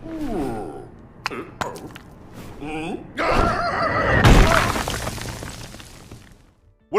What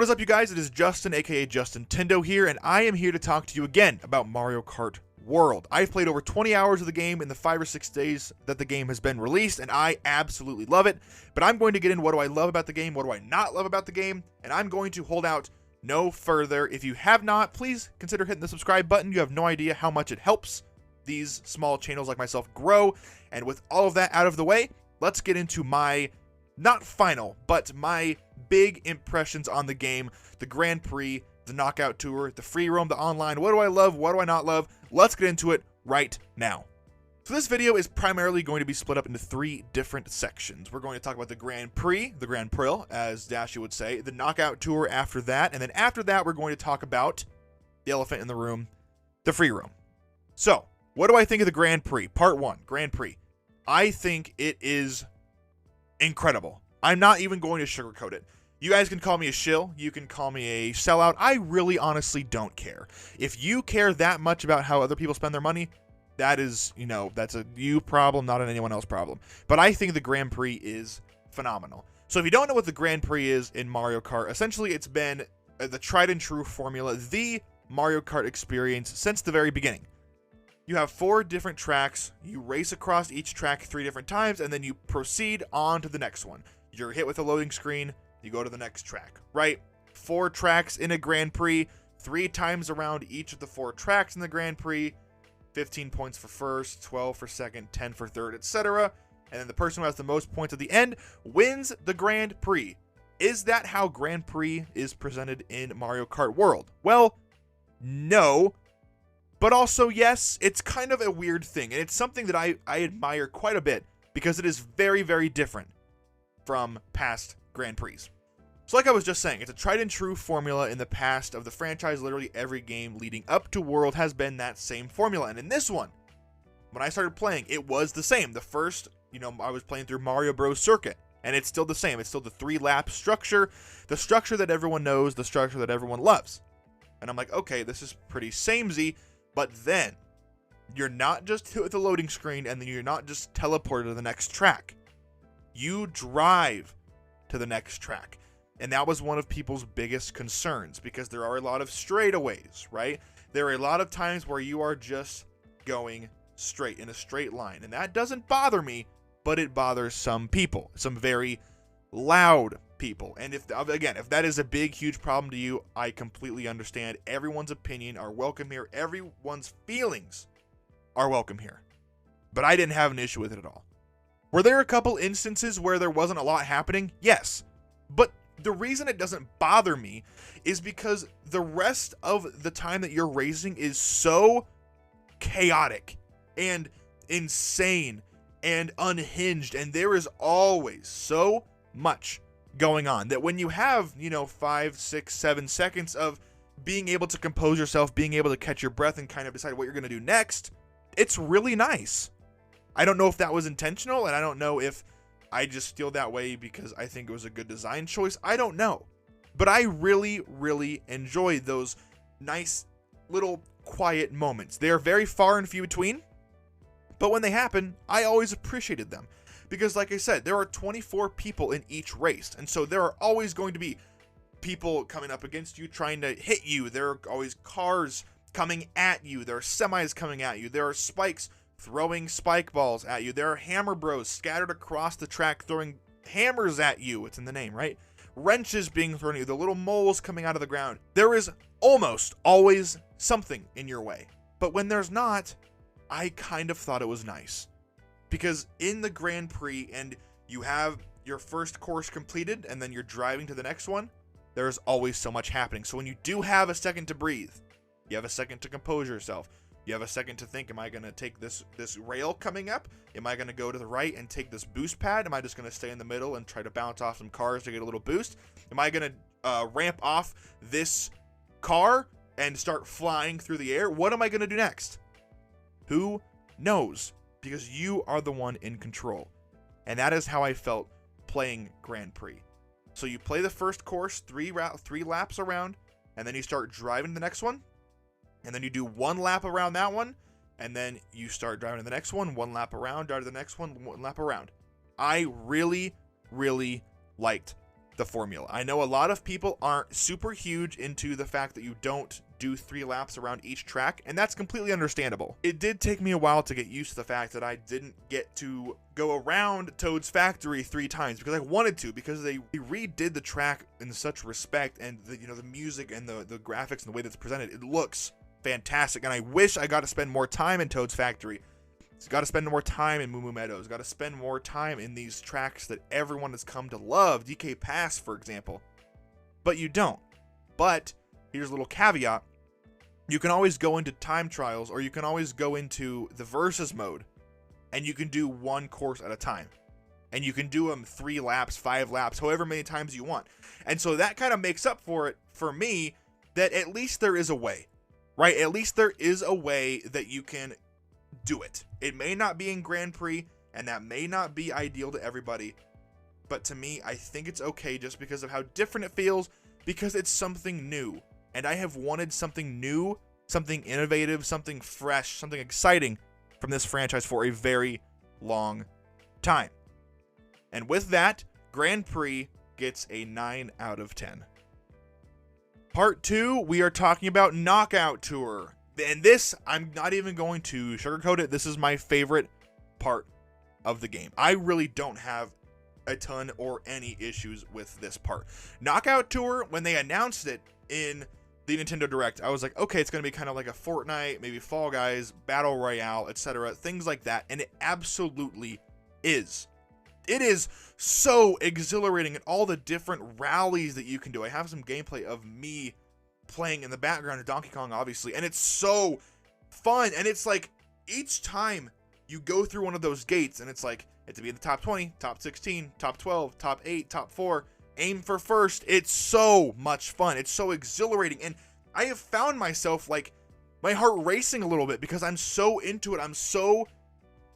is up, you guys? It is Justin, aka Justin Tendo here, and I am here to talk to you again about Mario Kart World. I've played over 20 hours of the game in the 5 or 6 days that the game has been released, and I absolutely love it. But I'm going to get into what do I love about the game, what do I not love about the game, and I'm going to hold out no further. If you have not, please consider hitting the subscribe button. You have no idea how much it helps these small channels like myself grow. And with all of that out of the way, let's get into my, not final, but my big impressions on the game, the Grand Prix, the Knockout Tour, the free roam, the online. What do I love? What do I not love? Let's get into it right now. So this video is primarily going to be split up into 3 different sections. We're going to talk about the Grand Prix, the Grand Prix, as Dashy would say, the Knockout Tour after that, and then after that, we're going to talk about the elephant in the room, the free roam. So, what do I think of the Grand Prix? Part 1, Grand Prix. I think it is incredible. I'm not even going to sugarcoat it. You guys can call me a shill. You can call me a sellout. I really honestly don't care. If you care that much about how other people spend their money, that is, that's a you problem, not an anyone else problem. But I think the Grand Prix is phenomenal. So if you don't know what the Grand Prix is in Mario Kart, essentially it's been the tried and true formula, the Mario Kart experience since the very beginning. You have 4 different tracks, you race across each track 3 different times, and then you proceed on to the next one. You're hit with a loading screen, you go to the next track, right? 4 tracks in a Grand Prix, 3 times around each of the 4 tracks in the Grand Prix, 15 points for first, 12 for second, 10 for third, etc. And then the person who has the most points at the end wins the Grand Prix. Is that how Grand Prix is presented in Mario Kart World? Well, no. But also, yes, it's kind of a weird thing. And it's something that I admire quite a bit because it is very, very different from past Grand Prix. So like I was just saying, it's a tried and true formula in the past of the franchise. Literally every game leading up to World has been that same formula. And in this one, when I started playing, it was the same. The first, I was playing through Mario Bros. Circuit, and it's still the same. It's still the 3-lap structure, the structure that everyone knows, the structure that everyone loves. And I'm like, okay, this is pretty samey, but then you're not just hit with the loading screen and then you're not just teleported to the next track. You drive to the next track. And that was one of people's biggest concerns because there are a lot of straightaways, right? There are a lot of times where you are just going straight in a straight line. And that doesn't bother me, but it bothers some people, some very loud people. And if that is a big, huge problem to you, I completely understand. Everyone's opinion are welcome here. Everyone's feelings are welcome here. But I didn't have an issue with it at all. Were there a couple instances where there wasn't a lot happening? Yes. But the reason it doesn't bother me is because the rest of the time that you're racing is so chaotic and insane and unhinged, and there is always so much going on that when you have, 5, 6, 7 seconds of being able to compose yourself, being able to catch your breath and kind of decide what you're going to do next, it's really nice. I don't know if that was intentional, and I don't know if I just feel that way because I think it was a good design choice. I don't know. But I really, really enjoyed those nice little quiet moments. They are very far and few between, but when they happen, I always appreciated them. Because like I said, there are 24 people in each race, and so there are always going to be people coming up against you trying to hit you. There are always cars coming at you. There are semis coming at you. There are spikes throwing spike balls at you. There are hammer bros scattered across the track throwing hammers at you. It's in the name, right? Wrenches being thrown at you. The little moles coming out of the ground. There is almost always something in your way. But when there's not, I kind of thought it was nice. Because in the Grand Prix, and you have your first course completed, and then you're driving to the next one, there's always so much happening. So when you do have a second to breathe, you have a second to compose yourself, you have a second to think, am I going to take this rail coming up? Am I going to go to the right and take this boost pad? Am I just going to stay in the middle and try to bounce off some cars to get a little boost? Am I going to ramp off this car and start flying through the air? What am I going to do next? Who knows? Because you are the one in control. And that is how I felt playing Grand Prix. So you play the first course, three laps around, and then you start driving the next one. And then you do 1 lap around that one, and then you start driving to the next one lap around, drive to the next one lap around. I really, really liked the formula. I know a lot of people aren't super huge into the fact that you don't do 3 laps around each track, and that's completely understandable. It did take me a while to get used to the fact that I didn't get to go around Toad's factory 3 times because I wanted to, because they redid the track in such respect, and the music and the graphics and the way that it's presented, it looks fantastic. And I wish I got to spend more time in Toad's factory. It's got to spend more time in Moo Moo Meadows. Got to spend more time in these tracks that everyone has come to love. DK Pass, for example. But you don't. But here's a little caveat. You can always go into time trials, or you can always go into the versus mode, and you can do 1 course at a time. And you can do them 3 laps, 5 laps, however many times you want. And so that kind of makes up for it, for me, that at least there is a way. Right? At least there is a way that you can do it. It may not be in Grand Prix, and that may not be ideal to everybody, but to me, I think it's okay just because of how different it feels, because it's something new, and I have wanted something new, something innovative, something fresh, something exciting from this franchise for a very long time. And with that, Grand Prix gets a 9 out of 10. Part 2, we are talking about Knockout Tour. And this, I'm not even going to sugarcoat it. This is my favorite part of the game. I really don't have a ton or any issues with this part. Knockout Tour, when they announced it in the Nintendo Direct, I was like, okay, it's going to be kind of like a Fortnite, maybe Fall Guys, Battle Royale, etc., things like that. And it absolutely is. It is so exhilarating, and all the different rallies that you can do. I have some gameplay of me playing in the background of Donkey Kong, obviously, and it's so fun. And it's like each time you go through one of those gates, and it's like, it's to be in the top 20, top 16, top 12, top 8, top 4, aim for first. It's so much fun. It's so exhilarating, and I have found myself, like, my heart racing a little bit because I'm so into it. I'm so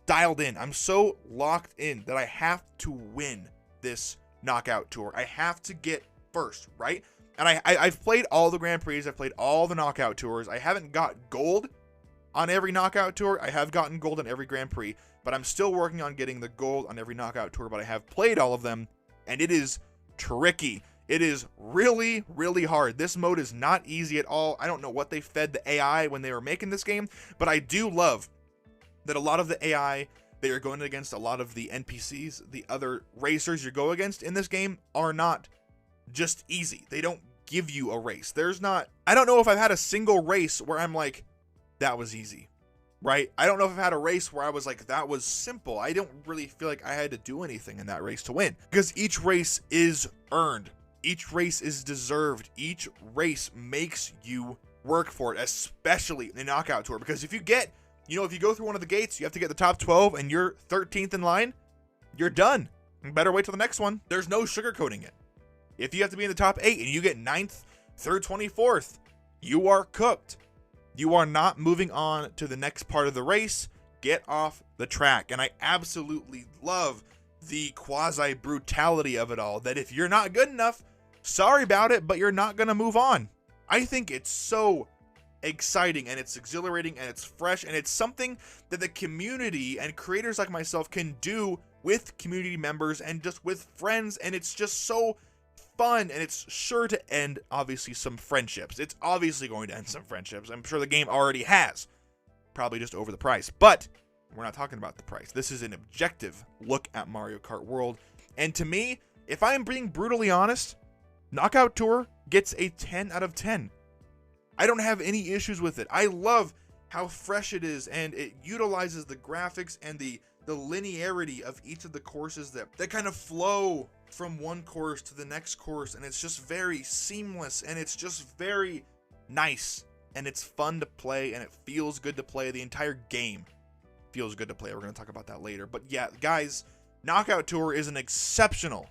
dialed in. I'm so locked in that I have to win this Knockout Tour. I have to get first, right? And I've played all the Grand Prix. I've played all the Knockout Tours. I haven't got gold on every Knockout Tour. I have gotten gold on every Grand Prix, but I'm still working on getting the gold on every Knockout Tour. But I have played all of them, and it is tricky. It is really, really hard. This mode is not easy at all. I don't know what they fed the AI when they were making this game, but I do love that a lot of the AI that you're going against, a lot of the NPCs, the other racers you go against in this game, are not just easy. They don't give you a race. I don't know if I've had a single race where I'm like, that was easy, right? I don't know if I've had a race where I was like, that was simple. I don't really feel like I had to do anything in that race to win, because each race is earned. Each race is deserved. Each race makes you work for it, especially in the Knockout Tour, because if you go through one of the gates, you have to get the top 12 and you're 13th in line, you're done. You better wait till the next one. There's no sugarcoating it. If you have to be in the top 8 and you get 9th through 24th, you are cooked. You are not moving on to the next part of the race. Get off the track. And I absolutely love the quasi-brutality of it all, that if you're not good enough, sorry about it, but you're not going to move on. I think it's so exciting, and it's exhilarating, and it's fresh, and it's something that the community and creators like myself can do with community members and just with friends, and it's just so fun, and it's sure to end, obviously, some friendships. It's obviously going to end some friendships. I'm sure the game already has, probably just over the price, but we're not talking about the price. This is an objective look at Mario Kart World, and to me, if I am being brutally honest, Knockout Tour gets a 10 out of 10. I don't have any issues with it. I love how fresh it is, and it utilizes the graphics and the linearity of each of the courses that kind of flow from one course to the next course, and it's just very seamless, and it's just very nice, and it's fun to play, and it feels good to play. The entire game feels good to play. We're going to talk about that later. But yeah, guys, Knockout Tour is an exceptional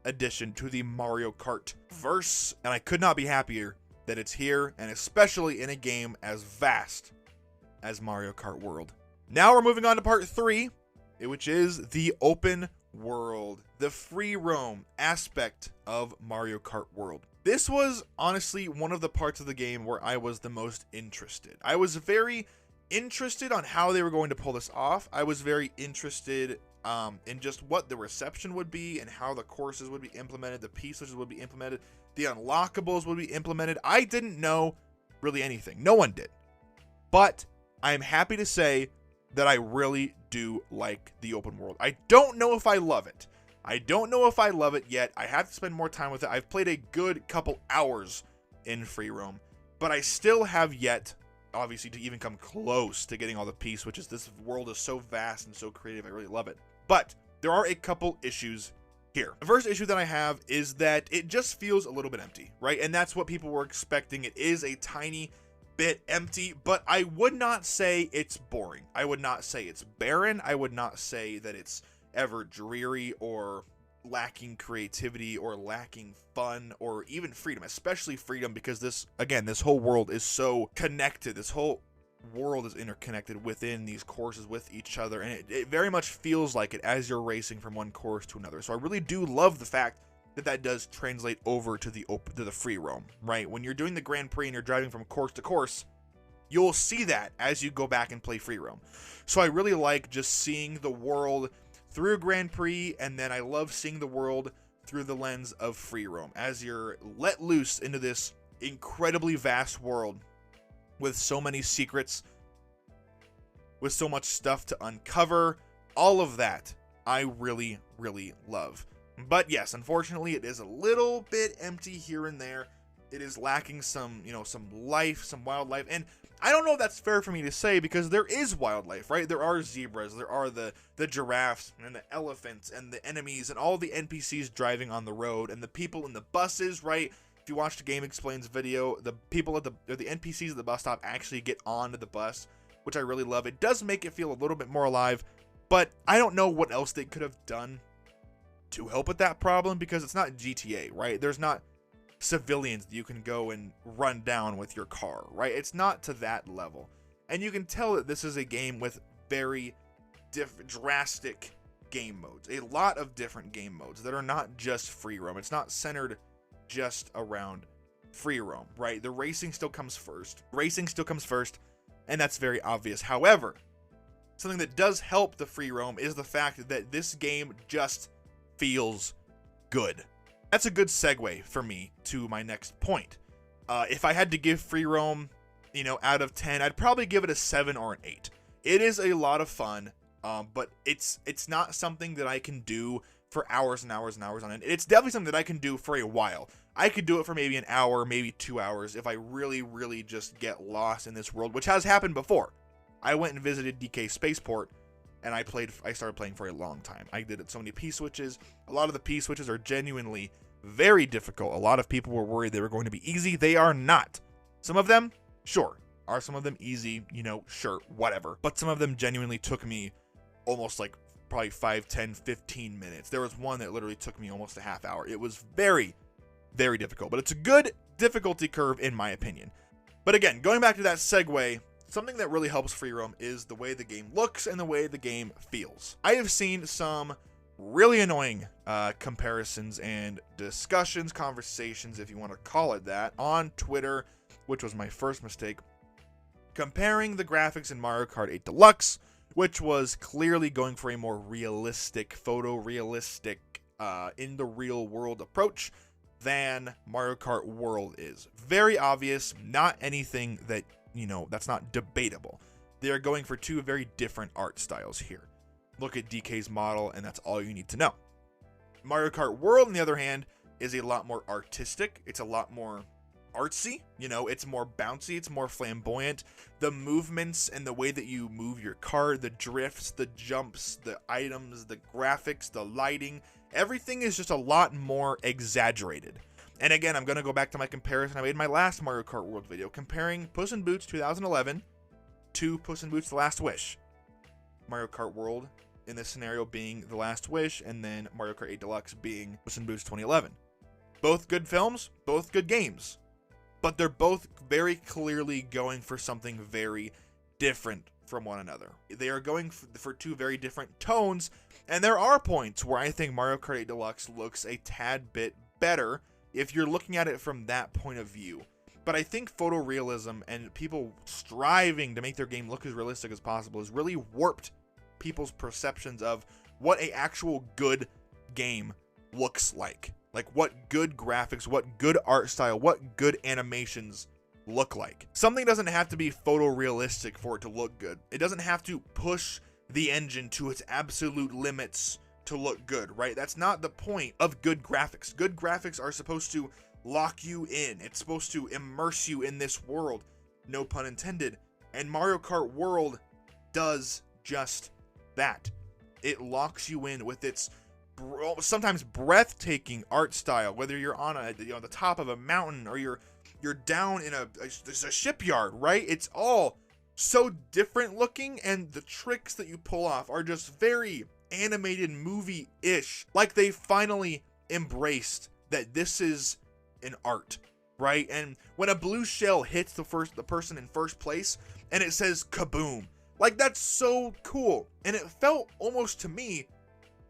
addition to the Mario Kart verse, and I could not be happier that it's here, and especially in a game as vast as Mario Kart World. Now we're moving on to part 3, which is the open world, the free roam aspect of Mario Kart World. This was honestly one of the parts of the game where I was the most interested. I was very interested on how they were going to pull this off. I was very interested in just what the reception would be and how the courses would be implemented, the P switches would be implemented, the unlockables would be implemented. I didn't know really anything. No one did. But I am happy to say that I really do like the open world. I don't know if I love it. I don't know if I love it yet. I have to spend more time with it. I've played a good couple hours in free roam, but I still have yet, obviously, to even come close to getting all the P switches. This world is so vast and so creative. I really love it. But there are a couple issues here. The first issue that I have is that it just feels a little bit empty, right? And that's what people were expecting. It is a tiny bit empty, but I would not say it's boring. I would not say it's barren. I would not say that it's ever dreary or lacking creativity or lacking fun or even freedom, especially freedom, because this whole world is so connected. This whole world is interconnected within these courses with each other, and it very much feels like it as you're racing from one course to another. So I really do love the fact that that does translate over to the free roam, right? When you're doing the Grand Prix and you're driving from course to course, you'll see that as you go back and play free roam. So I really like just seeing the world through Grand Prix, and then I love seeing the world through the lens of free roam as you're let loose into this incredibly vast world with so many secrets, with so much stuff to uncover. All of that I really, really love. But yes, unfortunately, it is a little bit empty here and there. It is lacking some, some life, some wildlife. And I don't know if that's fair for me to say, because there is wildlife, right? There are zebras, there are the giraffes and the elephants and the enemies and all the NPCs driving on the road and the people in the buses, right? If you watch the Game Explains video, the people at the NPCs at the bus stop actually get onto the bus, which I really love. It does make it feel a little bit more alive, but I don't know what else they could have done to help with that problem, because it's not GTA, right? There's not civilians that you can go and run down with your car, right? It's not to that level. And you can tell that this is a game with very drastic game modes. A lot of different game modes that are not just free roam. It's not centered just around free roam, right? The racing still comes first. Racing still comes first, and that's very obvious. However, something that does help the free roam is the fact that this game just feels good. That's a good segue for me to my next point. If I had to give free roam, out of 10, I'd probably give it a 7 or an 8. It is a lot of fun, but it's not something that I can do for hours and hours and hours on end. It's definitely something that I can do for a while. I could do it for maybe an hour, maybe 2 hours, if I really, really just get lost in this world, which has happened before. I went and visited DK Spaceport, and I started playing for a long time. I did it so many P switches. A lot of the P switches are genuinely very difficult. A lot of people were worried they were going to be easy. They are not. Some of them, sure. Are some of them easy? Sure, whatever. But some of them genuinely took me almost like probably 5, 10, 15 minutes. There was one that literally took me almost a half hour. It was very, very difficult, but it's a good difficulty curve in my opinion. But again, going back to that segue, something that really helps free roam is the way the game looks and the way the game feels. I have seen some really annoying comparisons and discussions, conversations, if you want to call it that, on Twitter, which was my first mistake, comparing the graphics in Mario Kart 8 Deluxe, which was clearly going for a more realistic, photorealistic, in the real world approach than Mario Kart World is. Very obvious, not anything that, that's not debatable. They are going for two very different art styles here. Look at DK's model, and that's all you need to know. Mario Kart World, on the other hand, is a lot more artistic. It's a lot more artsy, it's more bouncy, it's more flamboyant. The movements and the way that you move your car, the drifts, the jumps, the items, the graphics, the lighting, everything is just a lot more exaggerated. And again, I'm going to go back to my comparison I made in my last Mario Kart World video, comparing Puss in Boots 2011 to Puss in Boots The Last Wish. Mario Kart World in this scenario being The Last Wish, and then Mario Kart 8 Deluxe being Puss in Boots 2011. Both good films, both good games, but they're both very clearly going for something very different from one another. They are going for two very different tones, and there are points where I think Mario Kart 8 Deluxe looks a tad bit better if you're looking at it from that point of view. But I think photorealism and people striving to make their game look as realistic as possible has really warped people's perceptions of what a actual good game looks like. Like what good graphics, what good art style, what good animations look like. Something doesn't have to be photorealistic for it to look good. It doesn't have to push the engine to its absolute limits to look good, right? That's not the point of good graphics. Good graphics are supposed to lock you in. It's supposed to immerse you in this world. No pun intended. And Mario Kart World does just that. It locks you in with its sometimes breathtaking art style, whether you're on the top of a mountain or you're down in a shipyard, right? It's all so different looking, and the tricks that you pull off are just very animated movie-ish. Like they finally embraced that this is an art, right? And when a blue shell hits the person in first place and it says kaboom, like that's so cool. And it felt almost to me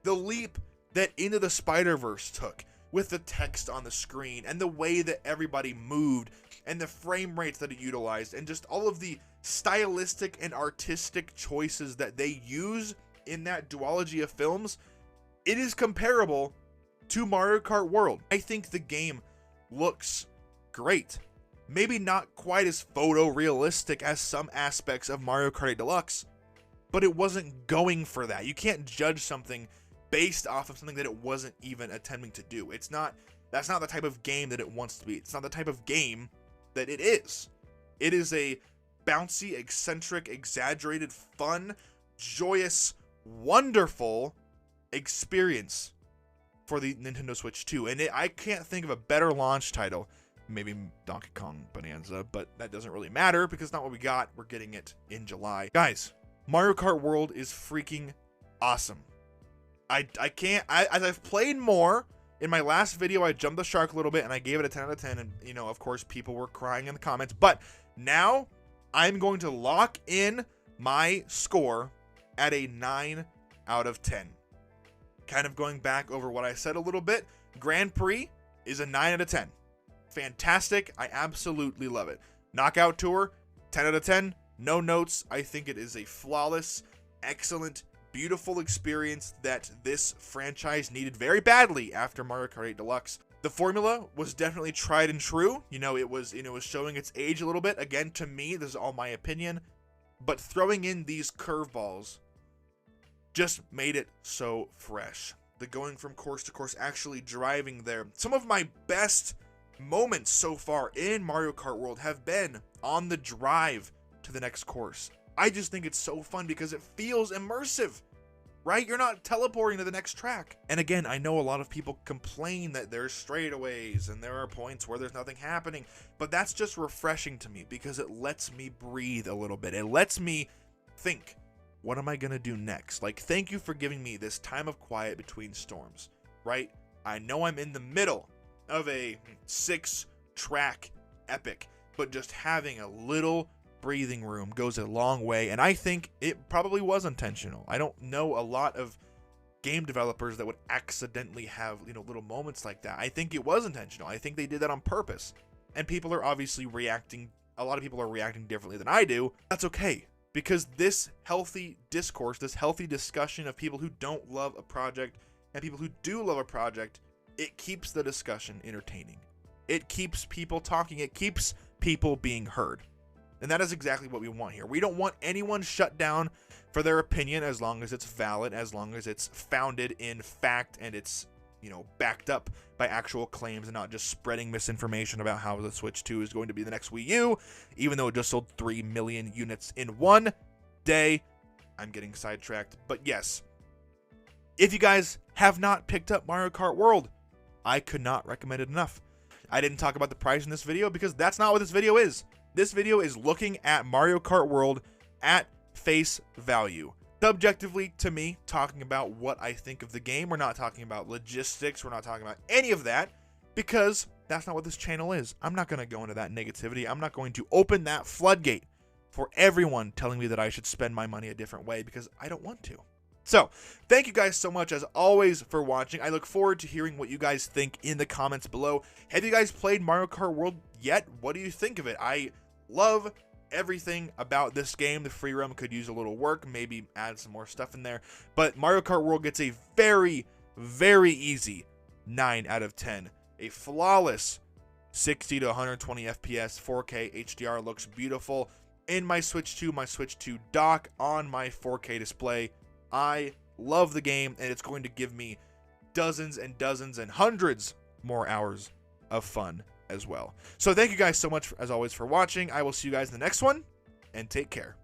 the leap that Into the Spider-Verse took, with the text on the screen and the way that everybody moved and the frame rates that it utilized and just all of the stylistic and artistic choices that they use in that duology of films. It is comparable to Mario Kart World. I think the game looks great. Maybe not quite as photorealistic as some aspects of Mario Kart 8 Deluxe, but it wasn't going for that. You can't judge something based off of something that it wasn't even attempting to do. That's not the type of game that it wants to be. It's not the type of game that it is. It is a bouncy, eccentric, exaggerated, fun, joyous, wonderful experience for the Nintendo Switch 2. And I can't think of a better launch title. Maybe Donkey Kong Bonanza, but that doesn't really matter because it's not what we got. We're getting it in July. Guys, Mario Kart World is freaking awesome. As I've played more, in my last video, I jumped the shark a little bit and I gave it a 10 out of 10. And, you know, of course, people were crying in the comments. But now I'm going to lock in my score at a 9 out of 10. Kind of going back over what I said a little bit. Grand Prix is a 9 out of 10. Fantastic. I absolutely love it. Knockout Tour, 10 out of 10. No notes. I think it is a flawless, excellent, beautiful experience that this franchise needed very badly after Mario Kart 8 Deluxe. The formula was definitely tried and true. You know, it was showing its age a little bit. Again, to me, this is all my opinion, but throwing in these curveballs just made it so fresh. The going from course to course, actually driving there. Some of my best moments so far in Mario Kart World have been on the drive to the next course. I just think it's so fun because it feels immersive, right? You're not teleporting to the next track. And again, I know a lot of people complain that there's straightaways and there are points where there's nothing happening, but that's just refreshing to me because it lets me breathe a little bit. It lets me think, what am I going to do next? Like, thank you for giving me this time of quiet between storms, right? I know I'm in the middle of a 6-track epic, but just having a little breathing room goes a long way, and I think it probably was intentional. I don't know a lot of game developers that would accidentally have, little moments like that. I think it was intentional. I think they did that on purpose, and people are obviously reacting. A lot of people are reacting differently than I do. That's okay, because this healthy discourse, this healthy discussion of people who don't love a project and people who do love a project, it keeps the discussion entertaining. It keeps people talking. It keeps people being heard. And that is exactly what we want here. We don't want anyone shut down for their opinion as long as it's valid, as long as it's founded in fact and it's, backed up by actual claims and not just spreading misinformation about how the Switch 2 is going to be the next Wii U, even though it just sold 3 million units in one day. I'm getting sidetracked. But yes, if you guys have not picked up Mario Kart World, I could not recommend it enough. I didn't talk about the price in this video because that's not what this video is. This video is looking at Mario Kart World at face value. Subjectively, to me, talking about what I think of the game. We're not talking about logistics. We're not talking about any of that because that's not what this channel is. I'm not going to go into that negativity. I'm not going to open that floodgate for everyone telling me that I should spend my money a different way because I don't want to. So, thank you guys so much as always for watching. I look forward to hearing what you guys think in the comments below. Have you guys played Mario Kart World yet? What do you think of it? I love everything about this game. The free roam could use a little work, maybe add some more stuff in there. But Mario Kart World gets a very, very easy 9 out of 10. A flawless 60 to 120 FPS, 4K HDR, looks beautiful. In my Switch 2 dock on my 4K display. I love the game, and it's going to give me dozens and dozens and hundreds more hours of fun as well. So thank you guys so much, as always, for watching. I will see you guys in the next one, and take care.